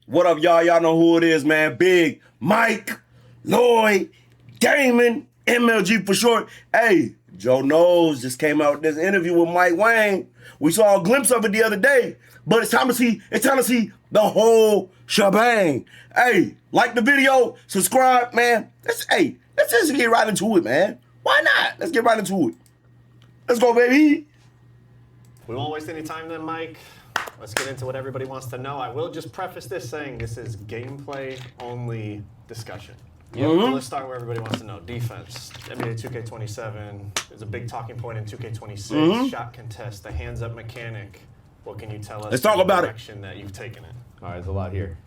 What up, y'all? Y'all know who it is, man. Big Mike, Lloyd, Damon, MLG for short. Hey, Joe Knows just came out with this interview with Mike Wang. We saw a glimpse of it the other day, but it's time to see the whole shebang. Hey, like the video, subscribe, man. Let's just get right into it, man. Why not? Let's get right into it. Let's go, baby. We won't waste any time then, Mike. Let's get into what everybody wants to know. I will just preface this saying this is gameplay-only discussion. So let's start where everybody wants to know. Defense, NBA 2K27 is a big talking point in 2K26. Shot contest, the hands-up mechanic. What can you tell us? Let's talk about the direction that you've taken it. All right, there's a lot here.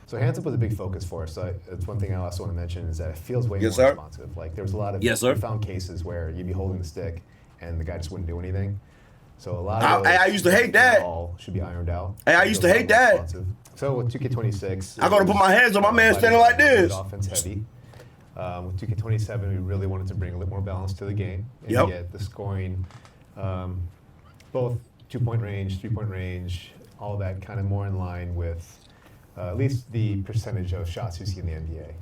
So hands up was a big focus for us. So it's one thing I also want to mention is that it feels way more responsive. Like there was a lot of we found cases where you'd be holding the stick and the guy just wouldn't do anything. So a lot of I used to hate that. All should be ironed out. Hey, I used to hate that. Responsive. So with 2K26, I gotta put my hands on my man standing like this. Offense heavy. With 2K27, we really wanted to bring a little more balance to the game and get the scoring, both 2-point range, 3-point range, all of that kind of more in line with at least the percentage of shots you see in the NBA.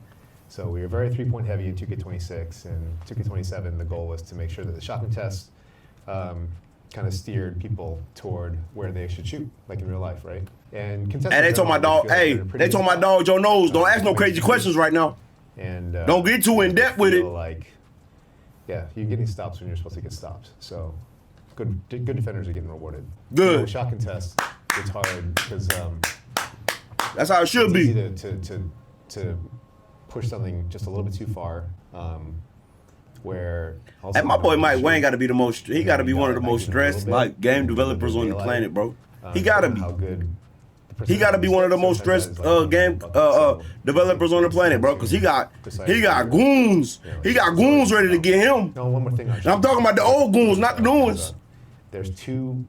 So we were very 3-point heavy in 2K26, and 2K27, the goal was to make sure that the shot contest kind of steered people toward where they should shoot, like in real life, right? And they told my dog, they told my dog Joe Knows, don't ask no crazy questions right now. And don't get too in depth with it. Like, yeah, you're getting stops when you're supposed to get stops. So good defenders are getting rewarded. Good. You know, shot contest, it's hard because that's how it should be. It's easy to push something just a little bit too far. Where and my boy Mike Wang got to be the most. He got to be one of the most stressed like game developers on the planet, bro. He got to be. How good. He got to be one of the most stressed game developers on the planet, bro. Because he got goons. He got goons ready to get him. No, one more thing. And I'm talking about the old goons, not the new ones. There's two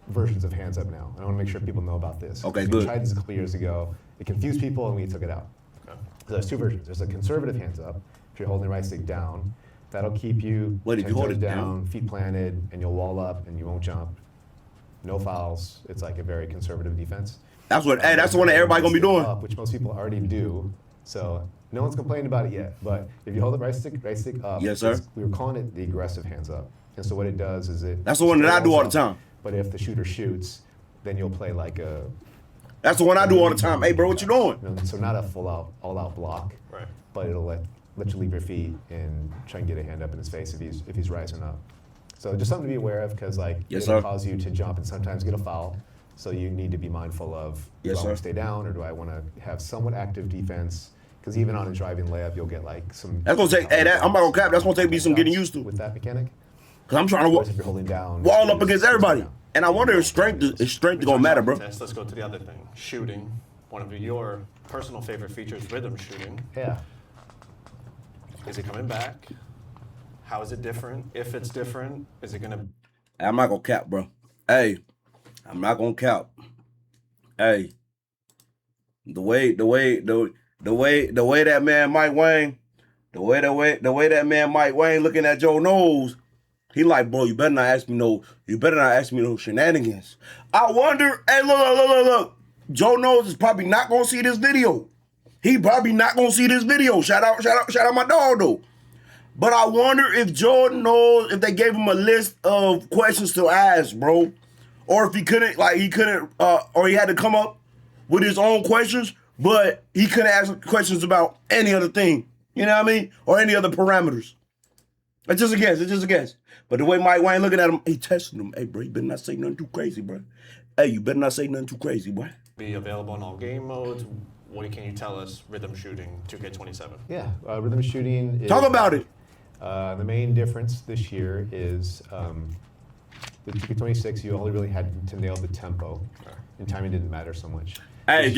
versions of hands up now. I want to make sure people know about this. Okay, We tried this a couple years ago. It confused people, and we took it out. Okay. So there's two versions. There's a conservative hands up. If you're holding the right stick down, that'll keep you if you hold it down, feet planted, and you'll wall up, and you won't jump. No fouls. It's like a very conservative defense. That's what. Hey, that's the one that everybody gonna be doing. Which most people already do. So no one's complaining about it yet. But if you hold the right stick up, yes, sir. We were calling it the aggressive hands up. And so what it does is it. That's the one that I do all the time. But if the shooter shoots, then you'll play like a. That's the one I do all the time. Hey, bro, what you doing? So not a all-out block. Right. But it'll let you leave your feet and try and get a hand up in his face if he's rising up. So just something to be aware of because it'll cause you to jump and sometimes get a foul. So you need to be mindful of do I want to stay down or do I want to have somewhat active defense? Because even on a driving layup, you'll get like some. That's gonna take. Hey, I'm not gonna cap. That's gonna take me some getting used to with that mechanic. Because I'm trying to if you're holding down, wall up against everybody. And I wonder if strength is gonna matter, bro. Let's go to the other thing. Shooting. One of your personal favorite features, rhythm shooting. Yeah. Is it coming back? How is it different? If it's different, is it gonna? I'm not gonna cap, bro. Hey, I'm not gonna cap. Hey, the way that man Mike Wang, the way that man Mike Wang looking at Joe Knows, he like, bro, you better not ask me no shenanigans. I wonder. Hey, look. Joe Knows is probably not gonna see this video. He probably not gonna see this video. Shout out my dog though. But I wonder if Jordan knows if they gave him a list of questions to ask, bro. Or if he or he had to come up with his own questions, but he couldn't ask questions about any other thing. You know what I mean? Or any other parameters. It's just a guess. But the way Mike Wang looking at him, he testing him. Hey, bro, you better not say nothing too crazy, bro. Hey, you better not say nothing too crazy, boy. Be available in all game modes. What can you tell us? Rhythm shooting, 2K27. Yeah, rhythm shooting. Talk about it. The main difference this year is with 2K26, you only really had to nail the tempo, and timing didn't matter so much. Hey,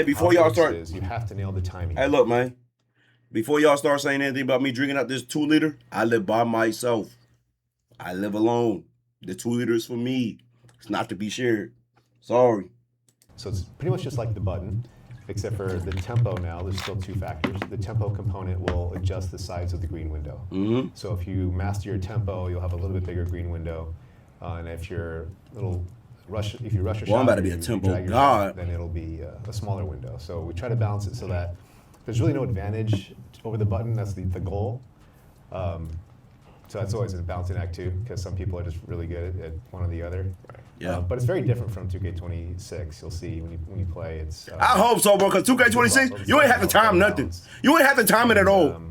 before y'all start, you have to nail the timing. Hey, look, man. Before y'all start saying anything about me drinking out this 2-liter, I live by myself. I live alone. The 2 liters for me. It's not to be shared. Sorry. So it's pretty much just like the button, except for the tempo now. There's still two factors. The tempo component will adjust the size of the green window. Mm-hmm. So if you master your tempo, you'll have a little bit bigger green window. And if you rush your shot, I'm about to be a tempo god. Then it'll be a smaller window. So we try to balance it so that there's really no advantage over the button. That's the goal. So that's always a balancing act too, because some people are just really good at one or the other. Yeah. But it's very different from 2K26. You'll see when you play. It's. I hope so, bro. Because 2K26, you ain't have to time nothing. You ain't have to time it at all.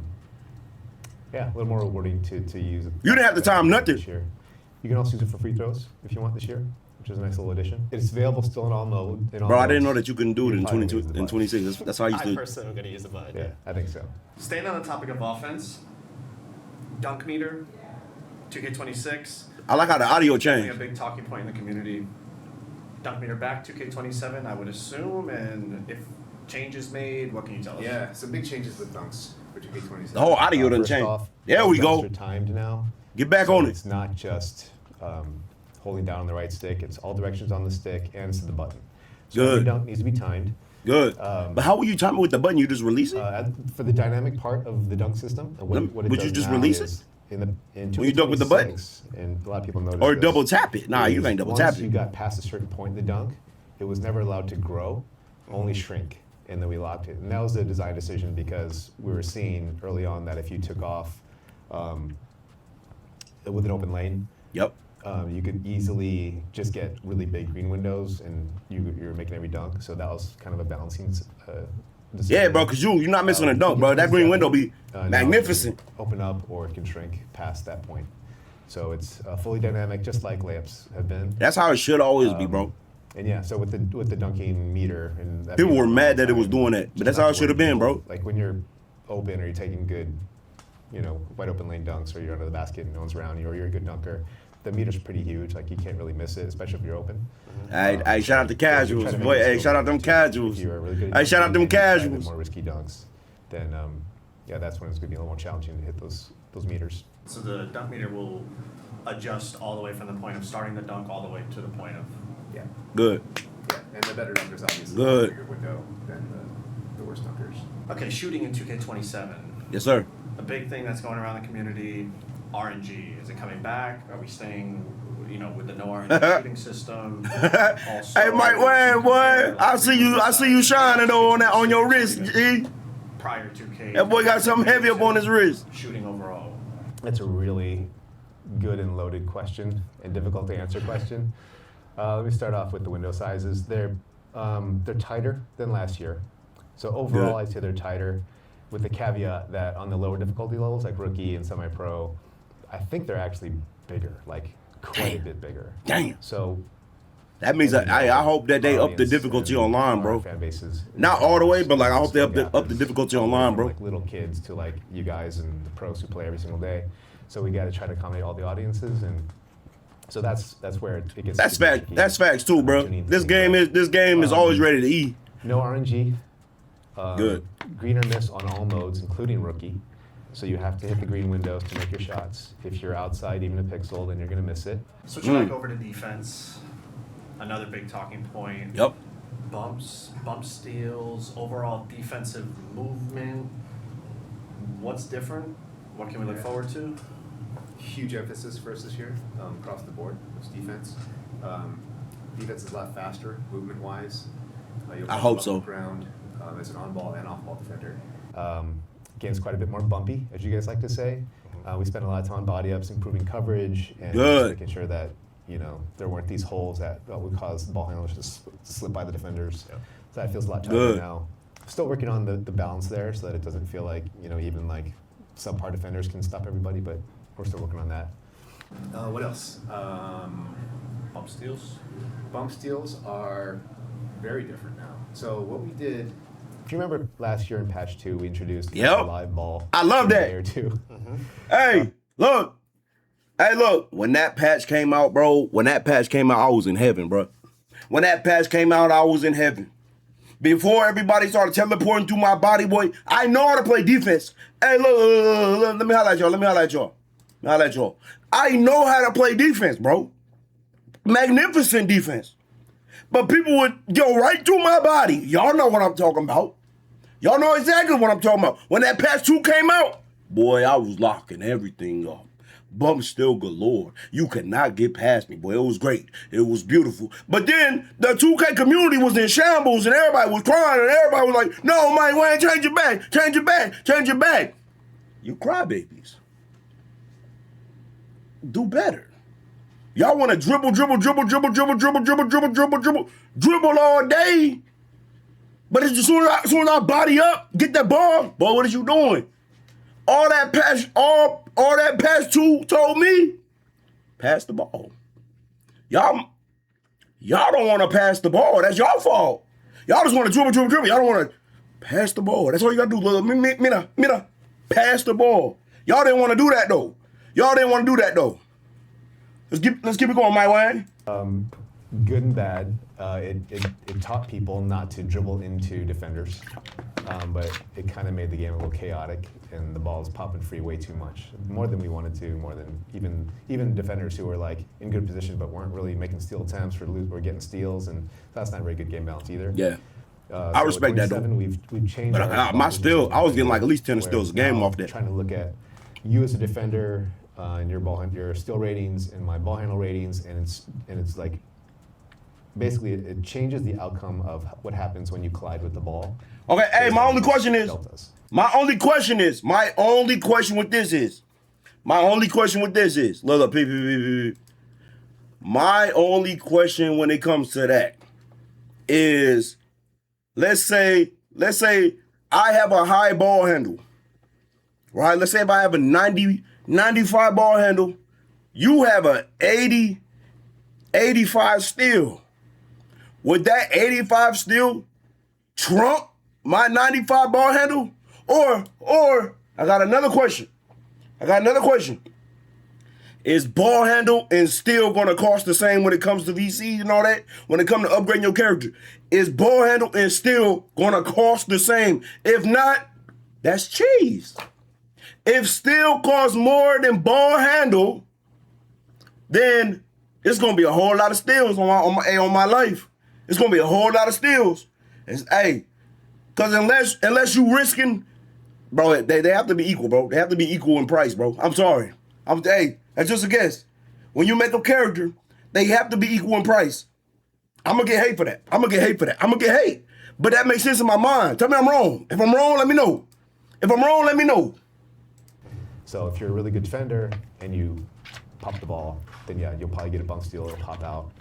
Yeah, a little more rewarding to use. You didn't have to time nothing. This year. You can also use it for free throws if you want this year, which is a nice little addition. It's available still in all mode. Bro, I didn't know that you couldn't do it in 26. That's how I used I to. personally am going to use the button. Yeah, I think so. Staying on the topic of offense, dunk meter, 2K26. I like how the audio Definitely changed. a big talking point in the community. Dunk meter back, 2K27, I would assume, and if changes made, what can you tell us? Yeah, some big changes with dunks for 2K27. The whole audio done First changed. off, There we dunks go. are timed now. Get back So on it. It's not just holding down on the right stick. It's all directions on the stick and it's the button. So every Good. dunk needs to be timed. Good. But how will you time it with the button? You just release it? For the dynamic part of the dunk system, what it Would you does just now release it? is in When you dunk with the button? 2K26, and a lot of people notice Or this, double tap it? Nah, you is ain't double once tap you it. got past a certain point in the dunk, it was never allowed to grow, only shrink, and then we locked it. And that was a design decision because we were seeing early on that if you took off with an open lane, Yep. you could easily just get really big green windows, and you're making every dunk. So that was kind of a balancing decision. Yeah, bro, because you're not missing a dunk, bro. That green window be Now it magnificent. can open up or it can shrink past that point. So it's fully dynamic, just like layups have been. That's how it should always be, bro. And yeah, so with the dunking meter, and that People meter were all mad the that it was time, doing that, but just that's not how it to should have worry been, people. bro. Like when you're open or you're taking good, wide open lane dunks, or you're under the basket and no one's around you, or you're a good dunker, the meter's pretty huge. Like you can't really miss it, especially if you're open. Hey, shout out to So if you're casuals, trying to boy. make it Hey, so shout out them if casuals. you're really good at Hey, shout out them dunking and you try the casuals. more risky dunks, then yeah, that's when it's gonna be a little more challenging to hit those meters. So the dunk meter will adjust all the way from the point of starting the dunk all the way to the point of. Yeah, Good. yeah. And the better dunkers obviously Good. have a bigger window than the worst dunkers. Okay, shooting in 2K27. Yes, sir. A big thing that's going around the community, RNG. Is it coming back? Are we staying, with the no RNG shooting system? Also, Hey, Mike Wang, boy. I see you shining though on your wrist, G. Prior to K. That boy got something heavy up on his wrist. Shooting overall. That's a really good and loaded question and difficult to answer question. Let me start off with the window sizes. They're tighter than last year. So overall, Good. I'd say they're tighter, with the caveat that on the lower difficulty levels, like rookie and semi-pro, I think they're actually bigger, like quite a bit bigger. Damn. So That means I hope that they up the audience difficulty and online, our bro. Fan bases, Not all the way, but like I hope they still up the difficulty from, online, bro. Like little kids to like you guys and the pros who play every single day. So we got to try to accommodate all the audiences, and so that's where it gets. That's to be fact. tricky. That's facts too, bro. Tuning This things game up. is always ready to eat. No RNG. Good. Green or miss on all modes, including rookie. So you have to hit the green windows to make your shots. If you're outside even a pixel, then you're going to miss it. Switching back over to defense. Another big talking point. Yep. Bumps, bump steals, overall defensive movement. What's different? What can we look forward to? Huge emphasis for us this year across the board. It's defense. Defense is a lot faster, movement-wise. I hope so. Ground as an on-ball and off-ball defender. Game's quite a bit more bumpy, as you guys like to say. We spent a lot of time on body ups, improving coverage, and Good. just making sure that there weren't these holes that would cause ball handlers to slip by the defenders. Yeah. So that feels a lot tighter Good. now. Still working on the balance there, so that it doesn't feel like even like subpar defenders can stop everybody, but we're still working on that. What else? Bump steals? Bump steals are very different now. So what we did, If you remember last year in patch 2, we introduced Yep. a live ball. I love for a that. day or two. Hey, look. Hey, look. When that patch came out, bro. When that patch came out, I was in heaven, bro. When that patch came out, I was in heaven. Before everybody started teleporting through my body, boy, I know how to play defense. Hey, look, let me highlight y'all. I know how to play defense, bro. Magnificent defense. But people would go right through my body. Y'all know what I'm talking about. Y'all know exactly what I'm talking about. When that patch 2 came out, boy, I was locking everything up. bumps still galore. You could not get past me, boy. It was great. It was beautiful. But then the 2K community was in shambles and everybody was crying and everybody was like, no, Mike Wang, change your back, change your back, change your back. You crybabies. Do better. Y'all want to dribble all day. But as soon as I body up, get that ball, boy, what is you doing? All that pass two told me, pass the ball. Y'all don't want to pass the ball. That's y'all fault. Y'all just want to dribble. Y'all don't want to pass the ball. That's all you got to do. Mina, pass the ball. Y'all didn't want to do that, though. Let's keep it going, Mike Wang. Good and bad. It taught people not to dribble into defenders, but it kind of made the game a little chaotic, and the ball was popping free way too much, more than we wanted to, more than even defenders who were like in good position but weren't really making steal attempts or getting steals, and that's not a very good game balance either. Yeah. I respect that though. We've changed. But I was getting like at least 10 steals a game off that. Trying to look at you as a defender and your steal ratings and my ball handle ratings, and it's like basically it changes the outcome of what happens when you collide with the ball. Okay, hey, my only question with this is, look, my only question when it comes to that is, let's say I have a high ball handle, right? Let's say if I have a 95 ball handle, you have a 85 steal. Would that 85 steal trump my 95 ball handle? Or I got another question. Is ball handle and steal gonna cost the same when it comes to VC and all that? When it comes to upgrading your character, is ball handle and steal gonna cost the same? If not, that's cheese. If steal costs more than ball handle, then it's gonna be a whole lot of steals on my life. It's gonna be a whole lot of steals. Cause unless you risking, bro, they have to be equal, bro. They have to be equal in price, bro. I'm sorry. That's just a guess. When you make a character, they have to be equal in price. I'm gonna get hate for that. I'm gonna get hate. But that makes sense in my mind. Tell me I'm wrong. If I'm wrong, let me know. So if you're a really good defender and you pop the ball, then yeah, you'll probably get a bump steal, it'll pop out.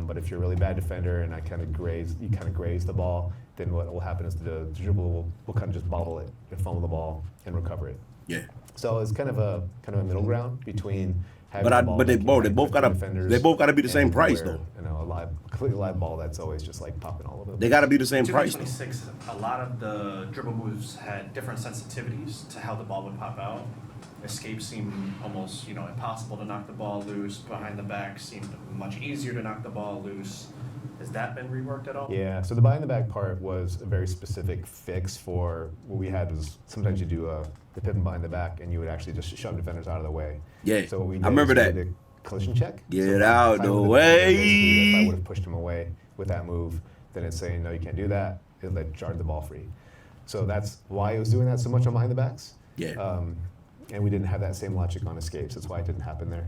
But if you're a really bad defender and you kind of graze the ball, then what will happen is the dribble will kind of just bobble it and fumble the ball and recover it. Yeah. So it's kind of a middle ground between having but they both gotta be the same price though. You know, a completely live ball that's always just like popping all over. They gotta be the same price. 2K26, a lot of the dribble moves had different sensitivities to how the ball would pop out. Escape seemed almost, impossible to knock the ball loose. Behind the back seemed much easier to knock the ball loose. Has that been reworked at all? Yeah, so the behind the back part was a very specific fix for what we had was sometimes you do the pivot behind the back and you would actually just shove defenders out of the way. Yeah, so what we did I remember that. The collision check. Get out the way. If I would have pushed him away with that move, then it's saying, no, you can't do that. It like jarred the ball free. So that's why it was doing that so much on behind the backs. Yeah. And we didn't have that same logic on escapes. That's why it didn't happen there.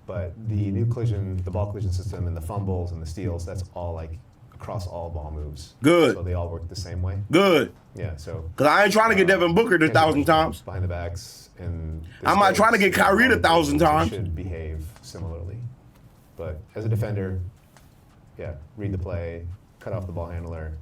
But the new collision, the ball collision system and the fumbles and the steals, that's all like across all ball moves. Good. So they all work the same way. Good. Yeah, so. Because I ain't trying to get Devin Booker 1,000 times. Behind the backs and. I'm not trying to get Kyrie 1,000 times. Should behave similarly. But as a defender, yeah, read the play, cut off the ball handler,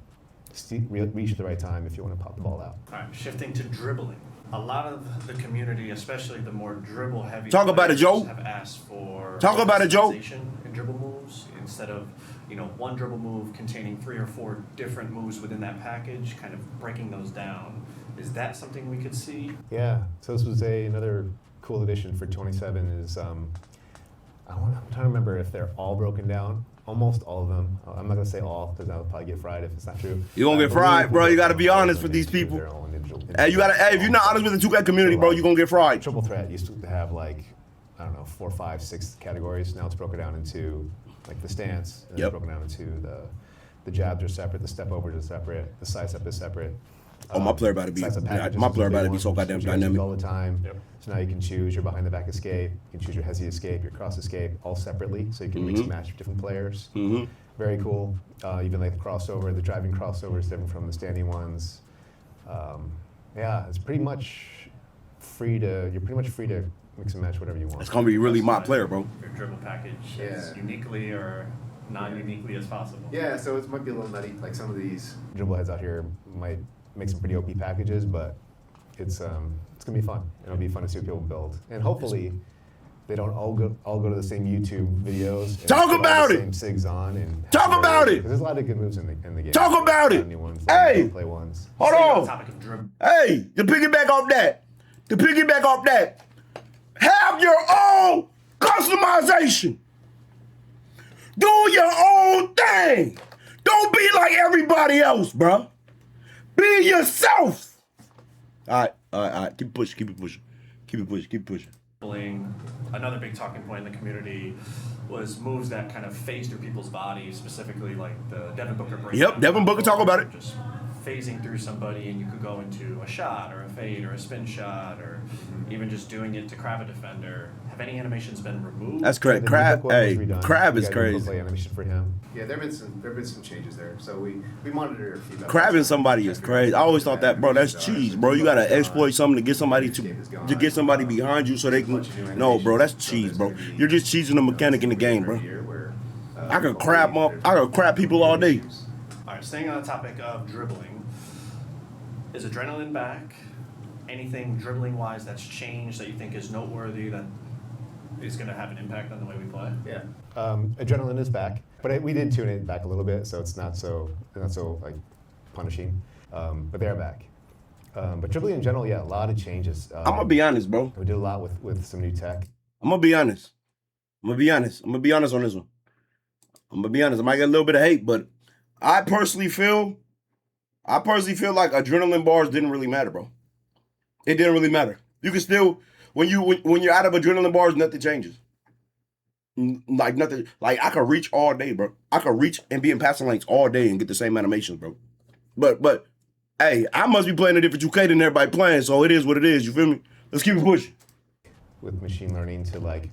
reach at the right time if you want to pop the ball out. All right, shifting to dribbling. A lot of the community, especially the more dribble-heavy Talk about it, Joe. have asked for Talk about it, Joe. in dribble moves instead of one dribble move containing 3 or 4 different moves within that package, kind of breaking those down. Is that something we could see? Yeah. So this was another cool addition for 27. Is I'm trying to remember if they're all broken down. Almost all of them. I'm not gonna say all because I'll probably get fried if it's not true. You're gonna get fried, bro. You gotta be honest with these people. Hey, if you're not honest with the 2K community, bro, you're gonna get fried. Triple threat used to have 4, 5, 6 categories. Now it's broken down into like the stance. And It's broken down into the jabs are separate, the step overs are separate, the side step is separate. Oh, my player about to be. Sets up Yeah, packages my is player a big about to be one, so which goddamn you guys use dynamic. all the time. Yep. So now you can choose your behind the back escape, you can choose your hezzy escape, your cross escape, all separately, so you can mix and match with different players. Very cool. Even like the crossover, the driving crossover is different from the standing ones. Yeah, it's pretty much free to. You're pretty much free to mix and match whatever you want. It's gonna be really my player, bro. Your dribble package as Yeah. uniquely or non-uniquely as possible. Yeah, so it might be a little nutty. Like some of these. Dribble heads out here might make some pretty OP packages, but it's gonna be fun. It'll be fun to see what people build, and hopefully they don't all go to the same YouTube videos. And Talk put all about the it! same SIGs on and Talk about it! 'cause there's a lot of good moves in the game. Talk about it! New ones, Hey! play ones. Hold Staying on. the topic of dribble. Hey, to piggyback off that, have your own customization. Do your own thing. Don't be like everybody else, bruh. Be yourself. All right. Keep it pushing. Dribbling. Another big talking point in the community was moves that kind of phase through people's bodies, specifically like the Devin Booker break. Yep, Devin Booker, talk about it. Just phasing through somebody, and you could go into a shot or a fade or a spin shot, or even just doing it to crab a defender. Have any animations been removed? That's correct. The Crab, Book one was hey, redone. Crab We is got a new crazy. play animation for him. Yeah, there've been some changes there. So we monitor feedback. Crabbing somebody is crazy. I always thought that, bro. That's cheese, bro. You gotta exploit something to get somebody behind you so they can. No, bro, that's cheese, bro. You're just cheesing the mechanic in the game, bro. I could crab people all day. All right, staying on the topic of dribbling, is adrenaline back? Anything dribbling-wise that's changed that you think is noteworthy that is going to have an impact on the way we play? Yeah. Adrenaline is back, but we did tune it back a little bit, so it's not so like punishing. But they're back. But dribbling in general, yeah, a lot of changes. I'm gonna be honest, bro. We did a lot with some new tech. I'm gonna be honest on this one. I'm gonna be honest. I might get a little bit of hate, but I personally feel like adrenaline bars didn't really matter, bro. It didn't really matter. You can still when you're out of adrenaline bars, nothing changes. Like nothing. Like I could reach all day, bro. I could reach and be in passing lanes all day and get the same animations, bro. But hey, I must be playing a different 2K than everybody playing, so it is what it is. You feel me? Let's keep it pushing. With machine learning to like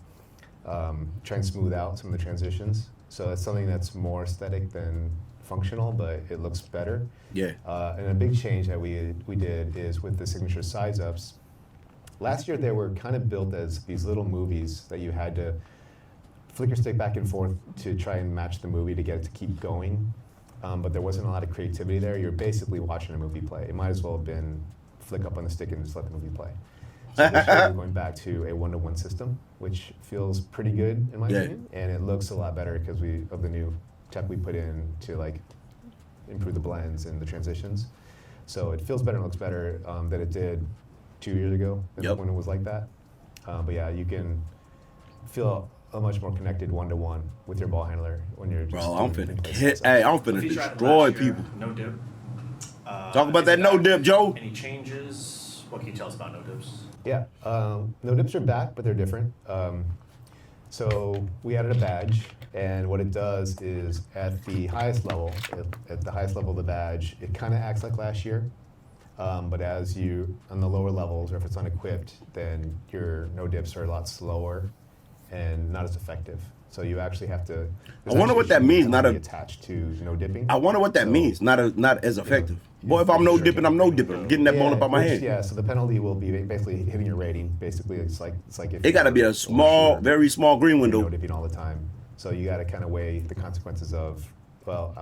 try and smooth out some of the transitions. So it's something that's more aesthetic than functional, but it looks better. Yeah. And a big change that we did is with the signature size ups. Last year they were kind of built as these little movies that you had to flick your stick back and forth to try and match the movie to get it to keep going. But there wasn't a lot of creativity there. You're basically watching a movie play. It might as well have been flick up on the stick and just let the movie play. So this year we're going back to a one-to-one system, which feels pretty good in my opinion, and it looks a lot better because of the new tech we put in to like improve the blends and the transitions. So it feels better and looks better than it did 2 years ago when it was like that. But yeah, you can feel a much more connected one-to-one with your ball handler when you're just. Bro, I'm finna Feature item destroy last year, people. No dip. Talk about that no dip, Joe. Any changes? What can you tell us about no dips? Yeah, no dips are back, but they're different. So we added a badge, and what it does is at the highest level of the badge, it kind of acts like last year. But as you, on the lower levels, or if it's unequipped, then your no dips are a lot slower and not as effective. So you actually have to. I wonder what that means. Not attached to no dipping. I wonder what that means. Not as effective. Boy, if I'm no dipping, I'm no dipping. I'm getting that ball up out my hand. Yeah, so the penalty will be basically hitting your rating. Basically, it's like if It got to be a small, very small green no window. dipping all the time. So you got to kind of weigh the consequences of, well,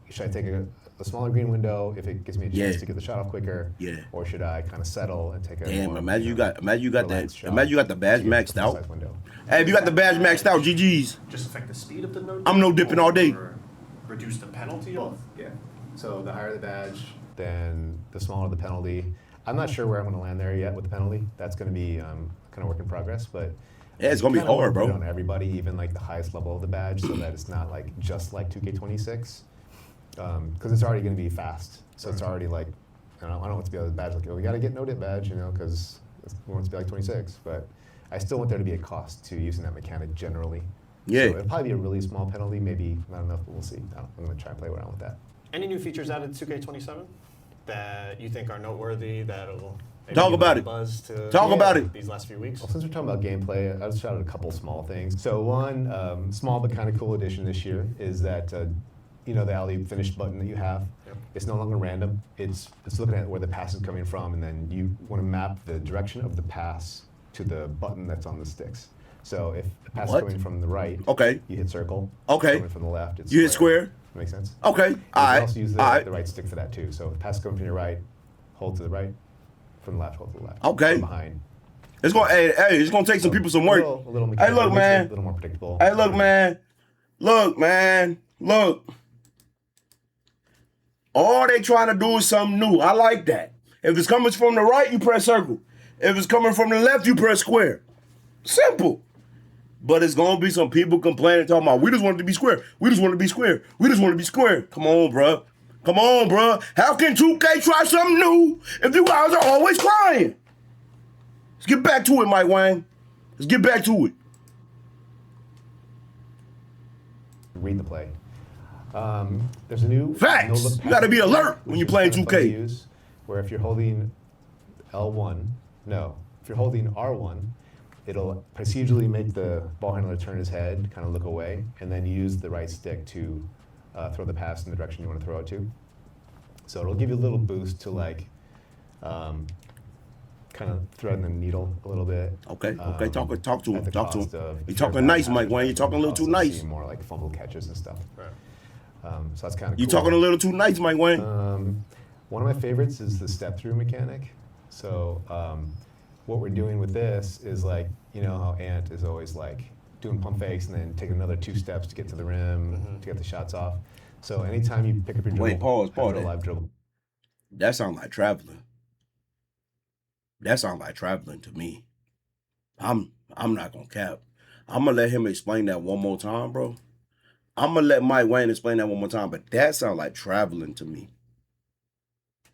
should I take a smaller green window if it gives me a chance to get the shot off quicker? Yeah. Or should I kind of settle and take a Damn, more, imagine you got relaxed shot the badge to get maxed the out. full-size window? Hey, if you got the badge maxed out, GG's. Just affect the speed of the no dip? I'm no dipping all day. Or reduce the penalty? Both. Yeah. So the higher the badge. Then the smaller the penalty. I'm not sure where I'm going to land there yet with the penalty. That's going to be kind of work in progress, but Yeah, it's gonna be hard, bro. On everybody, even like the highest level of the badge, so that it's not like just like 2K26, because it's already going to be fast. So it's already like, I don't want it to be a badge like, oh, we got to get no dip badge, because we want it to be like 26. But I still want there to be a cost to using that mechanic generally. Yeah. So it'll probably be a really small penalty, maybe not enough, but we'll see. I'm going to try and play around with that. Any new features added to 2K27? that you think are noteworthy that'll maybe Talk give about a it. buzz to Talk about it. these last few weeks? Well, since we're talking about gameplay, I'll just shout out a couple small things. So one small but kind of cool addition this year is that the alley finish button that you have. Yep. It's no longer random. It's looking at where the pass is coming from, and then you want to map the direction of the pass to the button that's on the sticks. So if the pass is coming from the right, Okay. you hit circle. Okay. Coming from the left, it's You hit square. Makes sense? Okay. You All can right. also use All right. the right stick for that too. So if the pass is coming from your right, hold to the right. From the left, hold to the left. Okay. From behind. It's gonna it's gonna take some people some work. A little Hey, look, makes it man. A little more predictable. Hey, look, man. Look, man. Look. All they trying to do is something new. I like that. If it's coming from the right, you press circle. If it's coming from the left, you press square. Simple. But it's gonna be some people complaining, talking about, we just want it to be square. We just want it to be square. We just want it to be square. Come on, bruh. Come on, bruh. How can 2K try something new if you guys are always crying? Let's get back to it, Mike Wang. Let's get back to it. Read the play. There's a new Facts. no-look You gotta be pass, alert when which you're is playing kinda fun to 2K. use, where if you're holding if you're holding R1, it'll procedurally make the ball handler turn his head, kind of look away, and then use the right stick to throw the pass in the direction you want to throw it to. So it'll give you a little boost to kind of threading the needle a little bit. Okay, talk to at him. the Talk to cost him. of You're pure talking nice, bad Mike Wang. You're passes, talking a little too also nice. seeing more like fumble catches and stuff. Right. So that's kind of You're cool. talking a little too nice, Mike Wang. One of my favorites is the step-through mechanic. So what we're doing with this is like, you know how Ant is always like doing pump fakes and then taking another 2 steps to get to the rim, to get the shots off. So anytime you pick up your dribble, Wait, pause after a that. live dribble. That sounds like traveling. That sounds like traveling to me. I'm not gonna cap. I'm gonna let him explain that one more time, bro. I'm gonna let Mike Wang explain that one more time, but that sounds like traveling to me.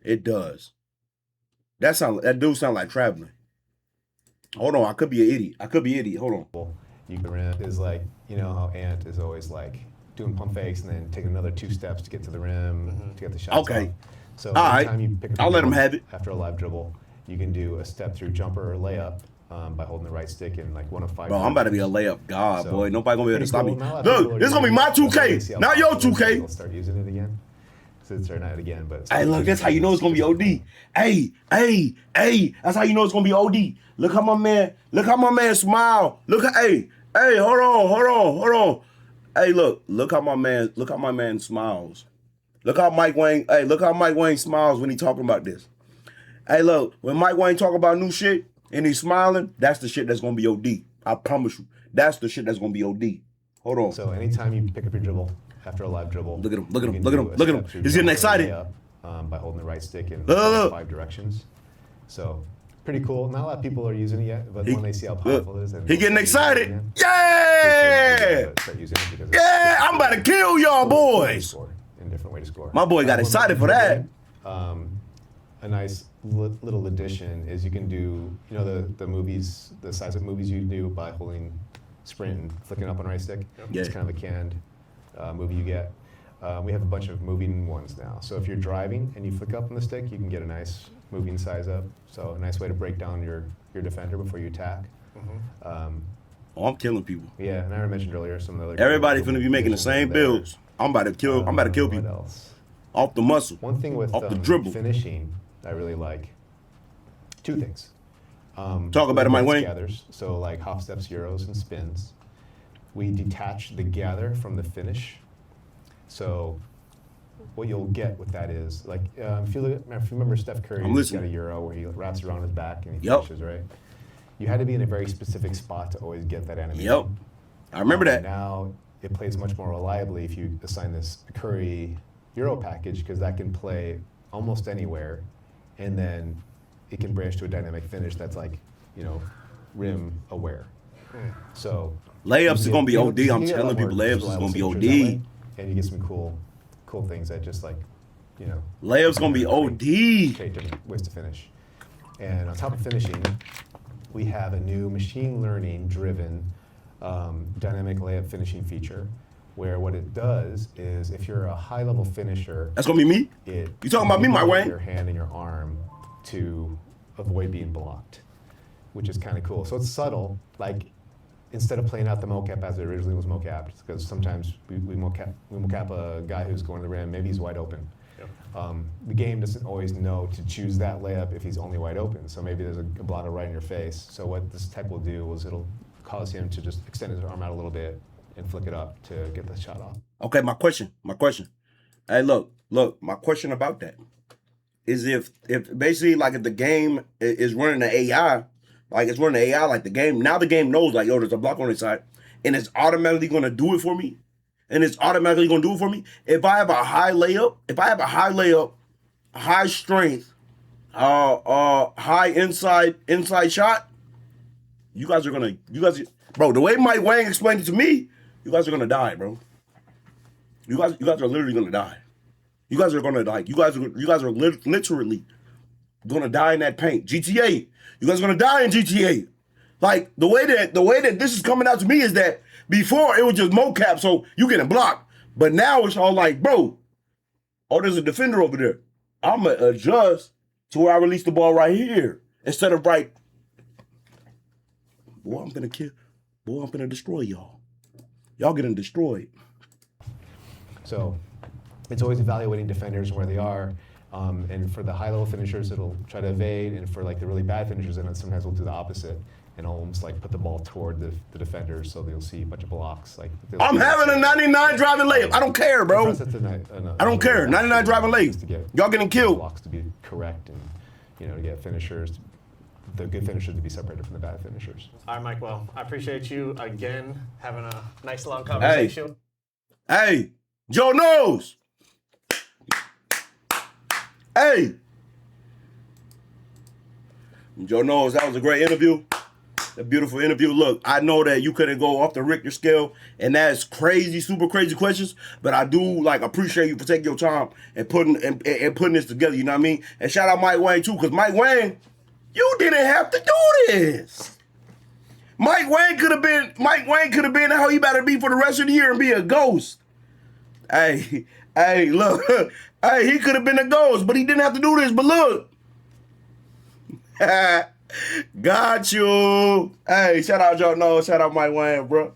It does. That do sound like traveling. Hold on, I could be an idiot. Hold on. You can rim is like, you know how Ant is always like doing pump fakes and then taking another 2 steps to get to the rim, to get the shots Okay. off. So All right. anytime you pick up I'll your let him dribble have it. after a live dribble, you can do a step-through jumper or layup by holding the right stick in like one of 5. Bro, I'm about to be a layup god, So, boy. Nobody gonna be able to stop me. Not a lot of people Look, are this is gonna be using my it. That's why 2K, they see how not your popular it is. 2K. They'll start using it again. Since they're not again, but Hey, look, that's how you know it's gonna be OD. Hey, that's how you know it's gonna be OD. Look how my man smile. Hey, hold on. Hey, look how my man smiles. Look how Mike Wang smiles when he talking about this. Hey, look, when Mike Wang talk about new shit and he's smiling, that's the shit that's gonna be OD. I promise you. That's the shit that's gonna be OD. Hold on. So anytime you pick up your dribble after a live dribble, Look at him, you can do a look at him. step-through He's getting jumper or excited. layup, by holding the right stick in Look. 5 directions. So pretty cool. Not a lot of people are using it yet, but when they see how powerful it is, then He getting they'll start using excited. it again. Yeah! Start using it because Yeah, I'm about to kill y'all boys. In a different way to score. My boy got One excited for more that. thing, a nice little addition is you can do, you know, the movies, the size of movies you do by holding sprint and flicking up on right stick. Yeah. It's kind of a canned movie you get. We have a bunch of moving ones now. So if you're driving and you flick up on the stick, you can get a nice moving size up. So a nice way to break down your defender before you attack. Oh, I'm killing people. Yeah, and I mentioned earlier some of the other. Everybody finna be making the same builds. I'm about to kill What people else? off the muscle. One thing with Off the dribble. finishing I really like. 2 things. Talk about it, Mike Wang. Gathers, so like hop steps, euros, and spins. We detach the gather from the finish. So what you'll get with that is like if you remember Steph Curry, I'm he's got a listening. euro where he wraps around his back and he Yep. finishes, right? You had to be in a very specific spot to always get that animation. Yep. I remember that. Now it plays much more reliably if you assign this Curry Euro package because that can play almost anywhere, and then it can branch to a dynamic finish that's like, you know, rim aware. So Layups is gonna be you know, OD. you I'm get a lot telling more people, layups is reliable gonna be signatures that OD. way, and you get some cool things that just like, you know, Layups gonna be OD. create different ways to finish. And on top of finishing, we have a new machine learning driven dynamic layup finishing feature where what it does is if you're a high-level finisher, That's gonna be me. you talking about me, Mike Wang? Your hand and your arm to avoid being blocked, which is kind of cool. So it's subtle, like instead of playing out the mocap as it originally was mocapped, because sometimes we mocap a guy who's going to the rim, maybe he's wide open. Yep. The game doesn't always know to choose that layup if he's only wide open. So maybe there's a blotter right in your face. So what this tech will do is it'll cause him to just extend his arm out a little bit and flick it up to get the shot off. Okay, my question. Hey, look, my question about that is if basically like if the game is running the AI, like it's running the AI like the game, now the game knows like, yo, there's a block on the side, and it's automatically gonna do it for me. If I have a high layup, high strength, high inside shot, bro, the way Mike Wang explained it to me, you guys are gonna die, bro. You guys are literally gonna die. You guys are literally gonna die in that paint. GTA, you guys are gonna die in GTA. Like the way that this is coming out to me is that before it was just mocap, so you getting blocked, but now it's all like, bro, oh, there's a defender over there. I'm gonna adjust to where I release the ball right here instead of right. Boy, I'm gonna destroy y'all. Y'all getting destroyed. So it's always evaluating defenders and where they are. And for the high-level finishers, it'll try to evade. And for like the really bad finishers, then sometimes we'll do the opposit and almost like put the ball toward the defenders, so they'll see a bunch of blocks. Like I'm having a 99 driving layup. I don't care, bro. I don't care. 99 driving layup. Y'all getting killed. Blocks to be correct, and to get finishers, the good finishers to be separated from the bad finishers. All right, Mike. Well, I appreciate you again having a nice long conversation. Hey, Joe knows. Hey, Joe knows that was a great interview. A beautiful interview. Look, I know that you couldn't go off the Richter scale, and that's crazy, super crazy questions. But I do appreciate you for taking your time and putting this together. You know what I mean? And shout out Mike Wang too, because Mike Wang, you didn't have to do this. Mike Wang could have been how he better be for the rest of the year and be a ghost. Hey, look, hey, he could have been a ghost, but he didn't have to do this. But look. Got you. Hey, shout out Joe. No, shout out Mike Wang, bro.